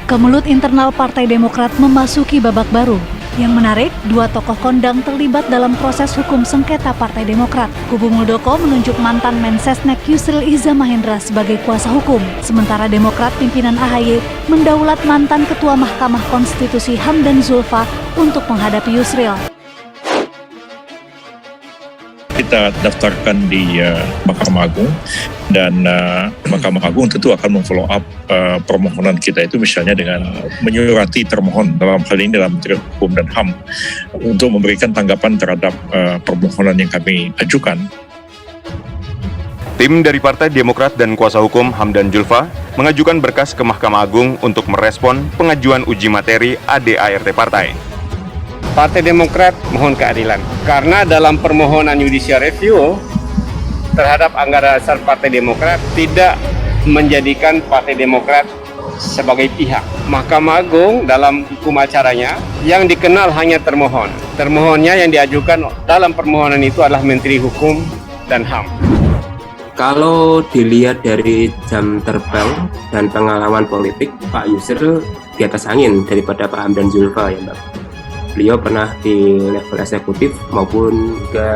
Kemelut internal Partai Demokrat memasuki babak baru. Yang menarik, dua tokoh kondang terlibat dalam proses hukum sengketa Partai Demokrat. Kubu Muldoko menunjuk mantan Mensesnek Yusril Iza Mahendra sebagai kuasa hukum. Sementara Demokrat pimpinan AHY mendaulat mantan Ketua Mahkamah Konstitusi Hamdan Zulfa untuk menghadapi Yusril. Kita daftarkan di Mahkamah Agung dan Mahkamah Agung tentu akan memfollow up permohonan kita itu misalnya dengan menyurati termohon dalam hal ini dalam Menteri Hukum dan HAM untuk memberikan tanggapan terhadap permohonan yang kami ajukan. Tim dari Partai Demokrat dan kuasa hukum Hamdan Zulfa mengajukan berkas ke Mahkamah Agung untuk merespon pengajuan uji materi ADART partai. Partai Demokrat mohon keadilan karena dalam permohonan judicial review terhadap anggaran dasar Partai Demokrat tidak menjadikan Partai Demokrat sebagai pihak. Mahkamah Agung dalam hukum acaranya yang dikenal hanya termohon. Termohonnya yang diajukan dalam permohonan itu adalah Menteri Hukum dan HAM. Kalau dilihat dari jam terbang dan pengalaman politik, Pak Yusril di atas angin daripada Pak Hamdan Zulfa ya Mbak. Beliau pernah di level eksekutif maupun ke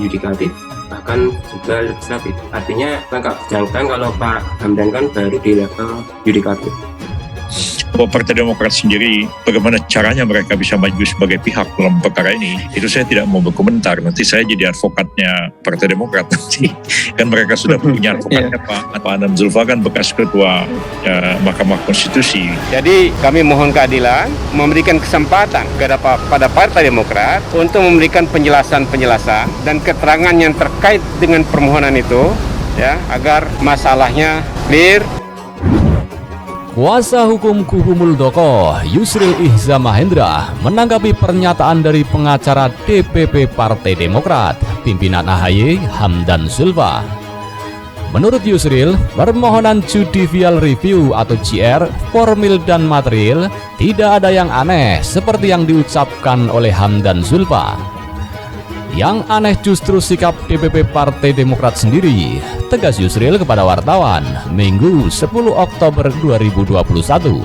yudikatif, bahkan juga legislatif. Artinya agak jangka kalau Pak Hamdan kan baru di level yudikatif. Partai Demokrat sendiri, bagaimana caranya mereka bisa maju sebagai pihak dalam perkara ini, itu saya tidak mau berkomentar. Nanti saya jadi advokatnya Partai Demokrat nanti. Kan mereka sudah punya advokatnya Pak Hamdan Zulfa kan bekas Ketua Mahkamah Konstitusi. Jadi kami mohon keadilan, memberikan kesempatan pada Partai Demokrat untuk memberikan penjelasan-penjelasan dan keterangan yang terkait dengan permohonan itu, ya, agar masalahnya clear. Kuasa hukum kubu Muldoko, Yusril Iza Mahendra, menanggapi pernyataan dari pengacara DPP Partai Demokrat, pimpinan AHY Hamdan Zulfa. Menurut Yusril, permohonan judicial review atau JR, formil dan material, tidak ada yang aneh seperti yang diucapkan oleh Hamdan Zulfa. Yang aneh justru sikap DPP Partai Demokrat sendiri, tegas Yusril kepada wartawan Minggu 10 Oktober 2021.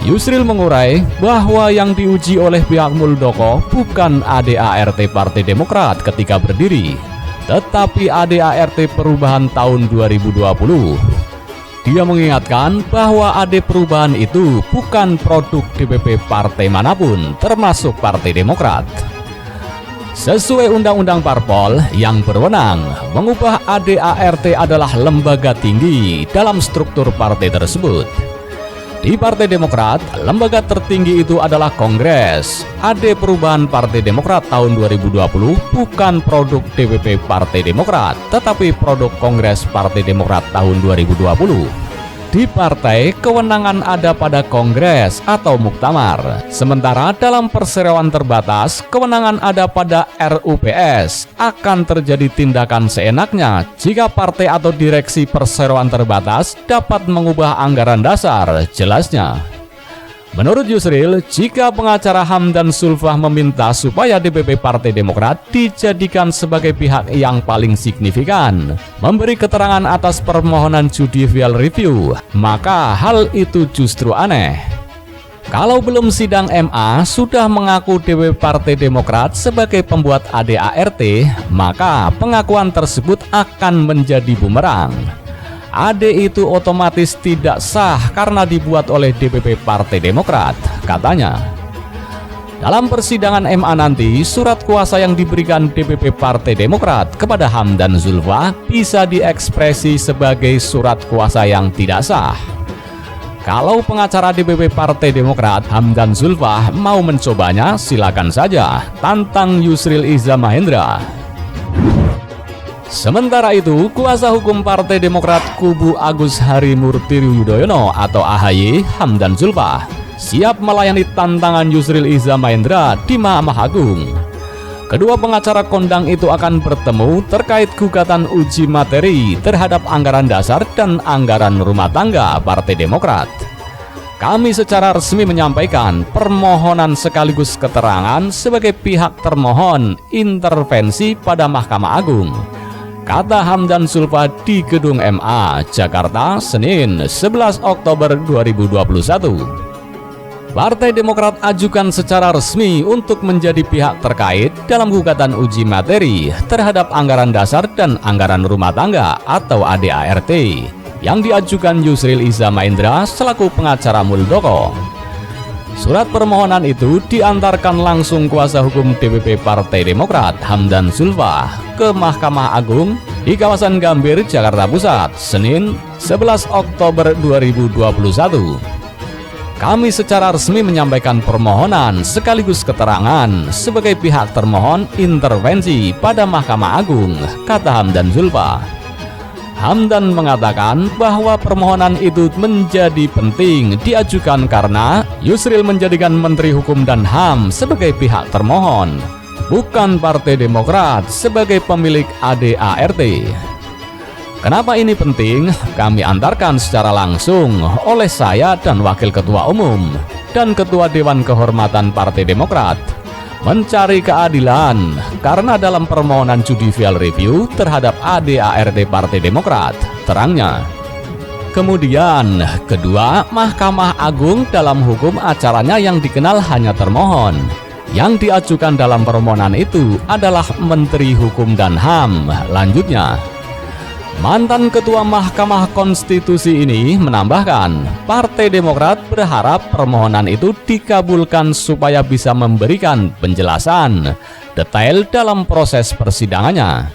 Yusril mengurai bahwa yang diuji oleh pihak Muldoko bukan ADART Partai Demokrat ketika berdiri, tetapi ADART perubahan tahun 2020. Dia mengingatkan bahwa AD perubahan itu bukan produk DPP partai manapun, termasuk Partai Demokrat. Sesuai Undang-Undang Parpol yang berwenang, mengubah ADART adalah lembaga tinggi dalam struktur partai tersebut. Di Partai Demokrat, lembaga tertinggi itu adalah Kongres. AD Perubahan Partai Demokrat tahun 2020 bukan produk DPP Partai Demokrat, tetapi produk Kongres Partai Demokrat tahun 2020. Di partai, kewenangan ada pada Kongres atau Muktamar. Sementara dalam perseroan terbatas, kewenangan ada pada RUPS. Akan terjadi tindakan seenaknya jika partai atau direksi perseroan terbatas dapat mengubah anggaran dasar, jelasnya. Menurut Yusril, jika pengacara Hamdan Zulfa meminta supaya DPP Partai Demokrat dijadikan sebagai pihak yang paling signifikan memberi keterangan atas permohonan judicial review, maka hal itu justru aneh. Kalau belum sidang MA sudah mengaku DPP Partai Demokrat sebagai pembuat ADART, maka pengakuan tersebut akan menjadi bumerang. AD itu otomatis tidak sah karena dibuat oleh DPP Partai Demokrat, katanya. Dalam persidangan MA nanti, surat kuasa yang diberikan DPP Partai Demokrat kepada Hamdan Zulfa bisa diekspresi sebagai surat kuasa yang tidak sah. Kalau pengacara DPP Partai Demokrat Hamdan Zulfa mau mencobanya, silakan saja, tantang Yusril Iza Mahendra. Sementara itu, kuasa hukum Partai Demokrat kubu Agus Harimurti Yudhoyono atau AHY Hamdan Zulfa siap melayani tantangan Yusril Iza Mahendra di Mahkamah Agung. Kedua pengacara kondang itu akan bertemu terkait gugatan uji materi terhadap anggaran dasar dan anggaran rumah tangga Partai Demokrat. Kami secara resmi menyampaikan permohonan sekaligus keterangan sebagai pihak termohon intervensi pada Mahkamah Agung. kata Hamdan Zulfa di Gedung MA, Jakarta, Senin 11 Oktober 2021. Partai Demokrat ajukan secara resmi untuk menjadi pihak terkait dalam gugatan uji materi terhadap anggaran dasar dan anggaran rumah tangga atau ADART yang diajukan Yusril Iza Mahendra selaku pengacara Muldoko. Surat permohonan itu diantarkan langsung kuasa hukum DPP Partai Demokrat Hamdan Zulfa ke Mahkamah Agung di kawasan Gambir, Jakarta Pusat, Senin 11 Oktober 2021. Kami secara resmi menyampaikan permohonan sekaligus keterangan sebagai pihak termohon intervensi pada Mahkamah Agung, kata Hamdan Zulfa. Hamdan mengatakan bahwa permohonan itu menjadi penting diajukan karena Yusril menjadikan Menteri Hukum dan HAM sebagai pihak termohon, bukan Partai Demokrat sebagai pemilik ADART. Kenapa ini penting? Kami antarkan secara langsung oleh saya dan Wakil Ketua Umum dan Ketua Dewan Kehormatan Partai Demokrat mencari keadilan karena dalam permohonan judicial review terhadap ADART Partai Demokrat, terangnya. Kemudian, kedua, Mahkamah Agung dalam hukum acaranya yang dikenal hanya termohon. Yang diajukan dalam permohonan itu adalah Menteri Hukum dan HAM, lanjutnya. Mantan Ketua Mahkamah Konstitusi ini menambahkan, Partai Demokrat berharap permohonan itu dikabulkan supaya bisa memberikan penjelasan detail dalam proses persidangannya.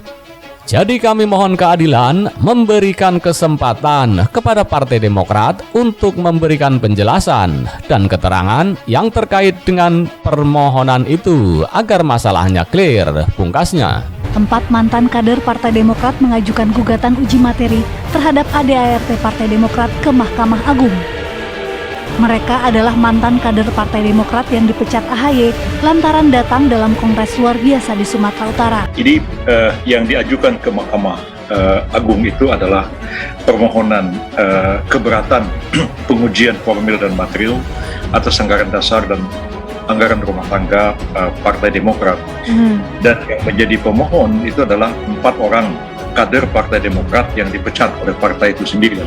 Jadi kami mohon keadilan memberikan kesempatan kepada Partai Demokrat untuk memberikan penjelasan dan keterangan yang terkait dengan permohonan itu agar masalahnya clear, pungkasnya. 4 mantan kader Partai Demokrat mengajukan gugatan uji materi terhadap ADART Partai Demokrat ke Mahkamah Agung. Mereka adalah mantan kader Partai Demokrat yang dipecat AHY lantaran datang dalam kongres luar biasa di Sumatera Utara. Jadi yang diajukan ke Mahkamah Agung itu adalah permohonan keberatan pengujian formil dan material atas anggaran dasar dan anggaran rumah tangga Partai Demokrat. Dan yang menjadi pemohon itu adalah 4 orang kader Partai Demokrat yang dipecat oleh partai itu sendiri.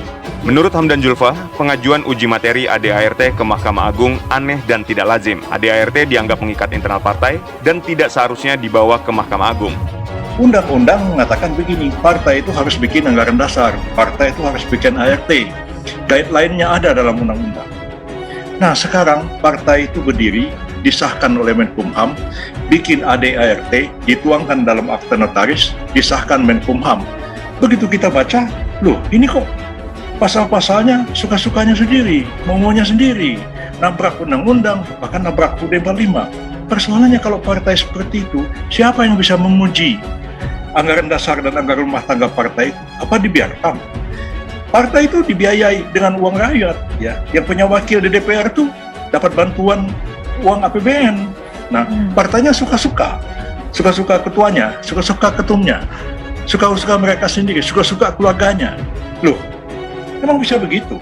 Menurut Hamdan Zulfa, pengajuan uji materi ADART ke Mahkamah Agung aneh dan tidak lazim. ADART dianggap mengikat internal partai dan tidak seharusnya dibawa ke Mahkamah Agung. Undang-undang mengatakan begini, partai itu harus bikin anggaran dasar, partai itu harus bikin ART. Guideline-nya ada dalam undang-undang. Nah, sekarang partai itu berdiri, disahkan oleh Menkumham, bikin ADART, dituangkan dalam akte notaris, disahkan Menkumham. Begitu kita baca, loh ini kok pasal-pasalnya suka-sukanya sendiri, maunya sendiri, nabrak undang-undang, bahkan nabrak UUD 45. Persoalannya kalau partai seperti itu, siapa yang bisa menguji anggaran dasar dan anggaran rumah tangga partai itu? Apa dibiarkan? Partai itu dibiayai dengan uang rakyat, ya. Yang punya wakil di DPR itu dapat bantuan uang APBN. Nah, partainya suka-suka ketuanya, suka-suka ketumnya, suka-suka mereka sendiri, suka-suka keluarganya. Loh, emang bisa begitu?